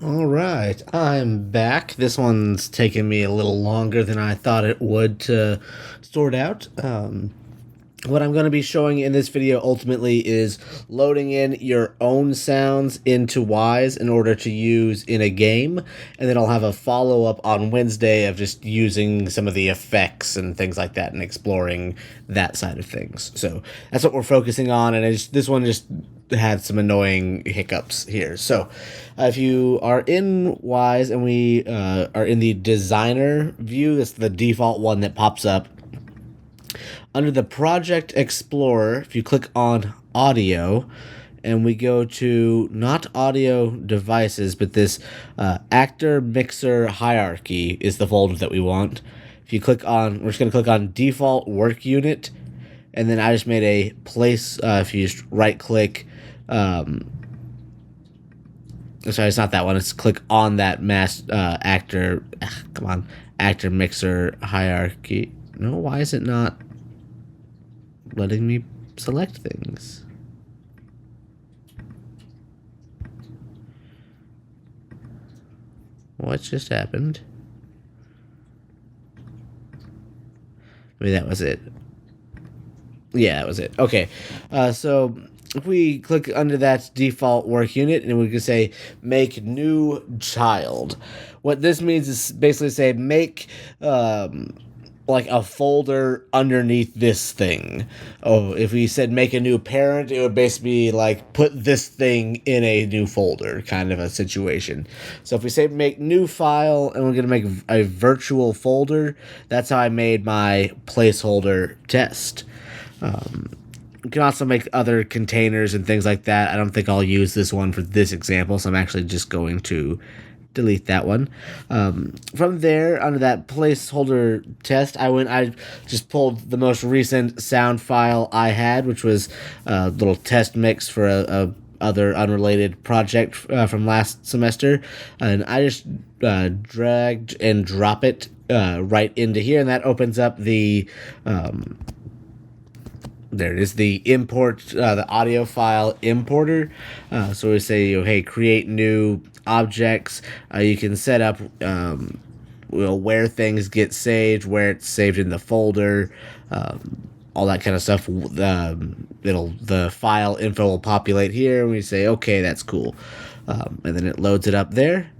All right, I'm back. This one's taken me a little longer than I thought it would to sort out. What I'm going to be showing in this video ultimately is loading in your own sounds into Wise in order to use in a game, and then I'll have a follow-up on Wednesday of just using some of the effects and things like that and exploring that side of things. So that's what we're focusing on, and this one just had some annoying hiccups here. So if you are in Wise and we are in the designer view, that's the default one that pops up. Under the Project Explorer, if you click on Audio, and we go to not audio devices, but this actor mixer hierarchy is the folder that we want. If you click on, we're just going to click on default work unit, and then I just made a place. If you just right click, sorry, it's not that one. It's click on that actor. Come on, actor mixer hierarchy. No, why is it not letting me select things? What just happened? Maybe that was it. Yeah, that was it. Okay. So if we click under that default work unit and we can say make new child, what this means is basically say make like a folder underneath this thing. Oh, if we said make a new parent, it would basically be like put this thing in a new folder kind of a situation. So if we say make new file and we're going to make a virtual folder, that's how I made my placeholder test. You can also make other containers and things like that. I don't think I'll use this one for this example, so I'm actually just going to delete that one. From there, under that placeholder test, I just pulled the most recent sound file I had, which was a little test mix for a other unrelated project from last semester, and I just dragged and drop it right into here, and that opens up the there it is, the import, the audio file importer. So we say, hey, create new objects. You can set up where things get saved, where it's saved in the folder, all that kind of stuff. The file info will populate here, and we say, okay, that's cool, and then it loads it up there.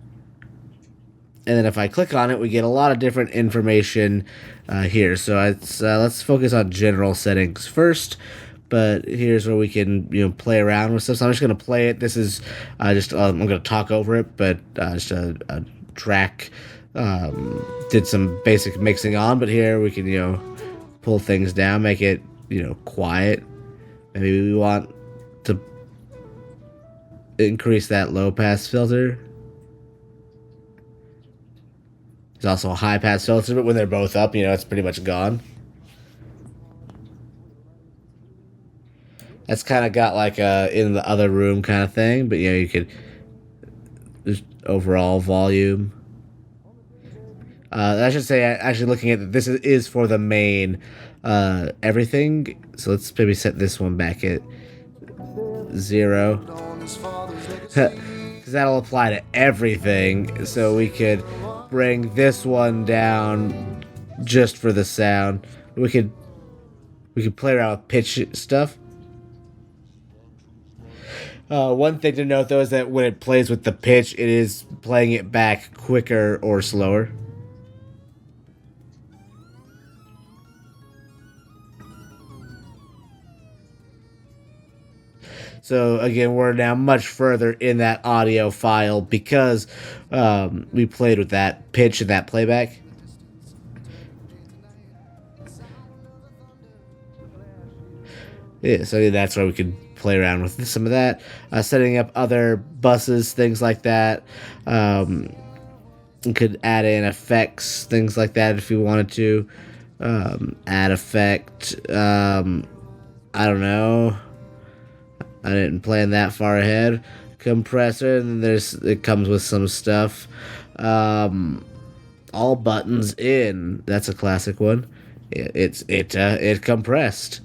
And then if I click on it, we get a lot of different information here. So let's focus on general settings first. But here's where we can play around with stuff. So I'm just gonna play it. This is I'm gonna talk over it, but just a track. Did some basic mixing on, but here we can pull things down, make it quiet. Maybe we want to increase that low pass filter. There's also a high pass filter, but when they're both up, it's pretty much gone. That's kind of got like a in the other room kind of thing, but you could just overall volume. I should say, actually looking at this is for the main everything. So let's maybe set this one back at 0. Because that'll apply to everything. So we could bring this one down just for the sound. We could play around with pitch stuff. One thing to note though is that when it plays with the pitch, it is playing it back quicker or slower. So again, we're now much further in that audio file because we played with that pitch and that playback. Yeah, so that's where we could play around with some of that. Setting up other buses, things like that. You could add in effects, things like that if you wanted to. Add effect. I don't know. I didn't plan that far ahead. Compressor, and then it comes with some stuff. All buttons in. That's a classic one. It compressed.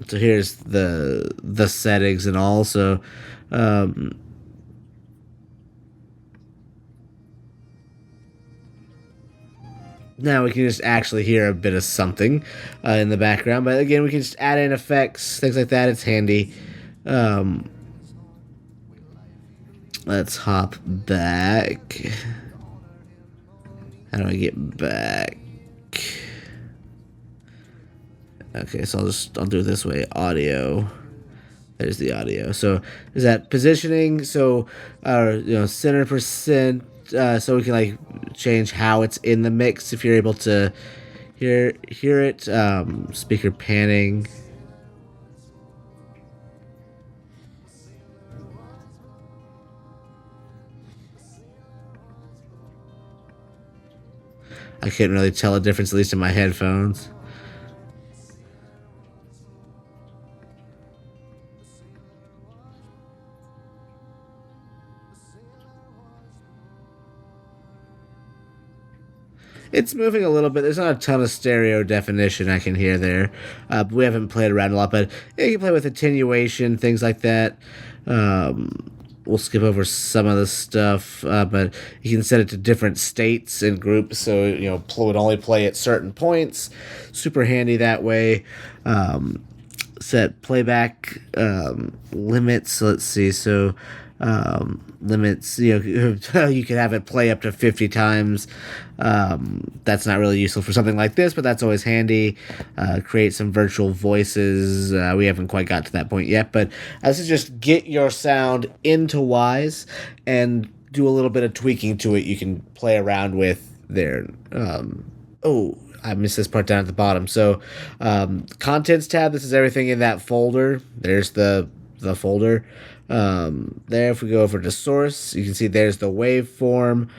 So here's the settings and all. So Now we can just actually hear a bit of something in the background. But again, we can just add in effects, things like that. It's handy. Um, let's hop back. How do I get back? Okay, so I'll do it this way. Audio. There's the audio. So is that positioning? So center percent. So we can like change how it's in the mix if you're able to hear it. Speaker panning. I can't really tell a difference, at least in my headphones. It's moving a little bit. There's not a ton of stereo definition I can hear there. But we haven't played around a lot, but you can play with attenuation, things like that. We'll skip over some of the stuff, but you can set it to different states and groups, so would only play at certain points. Super handy that way. Set playback limits. So let's see. So limits. You can have it play up to 50 times. That's not really useful for something like this, but that's always handy. Create some virtual voices. We haven't quite got to that point yet, but this is just get your sound into Wwise and do a little bit of tweaking to it. You can play around with there. I missed this part down at the bottom. So, contents tab. This is everything in that folder. There's the folder. There, if we go over to source, you can see there's the waveform.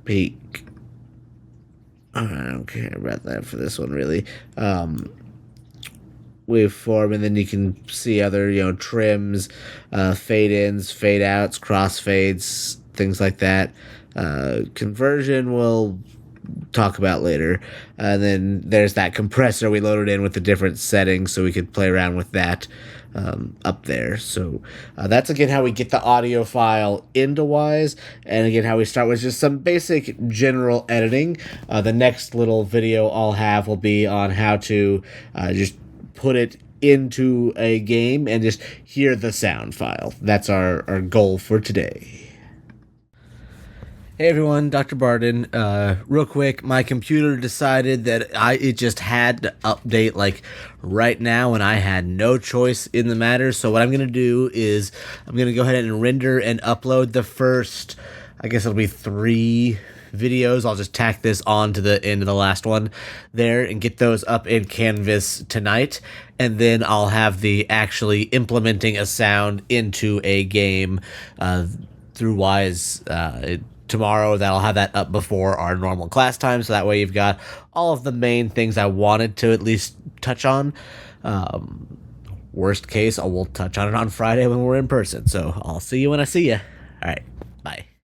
Peak. I don't care about that for this one really. Waveform, and then you can see other trims, fade ins, fade outs, crossfades, things like that. Conversion will talk about later. And then there's that compressor we loaded in with the different settings, so we could play around with that up there. So that's again how we get the audio file into Wwise, and again how we start with just some basic general editing. The next little video I'll have will be on how to just put it into a game and just hear the sound file. That's our goal for today. Hey everyone, Dr. Barden. Real quick, my computer decided that it just had to update like right now, and I had no choice in the matter. So what I'm gonna do is I'm gonna go ahead and render and upload the first, I guess it'll be 3 videos. I'll just tack this on to the end of the last one there and get those up in Canvas tonight, and then I'll have the actually implementing a sound into a game through Wwise tomorrow. That'll have that up before our normal class time, so that way you've got all of the main things I wanted to at least touch on. Worst case, I will touch on it on Friday when we're in person. So I'll see you when I see you. All right, bye.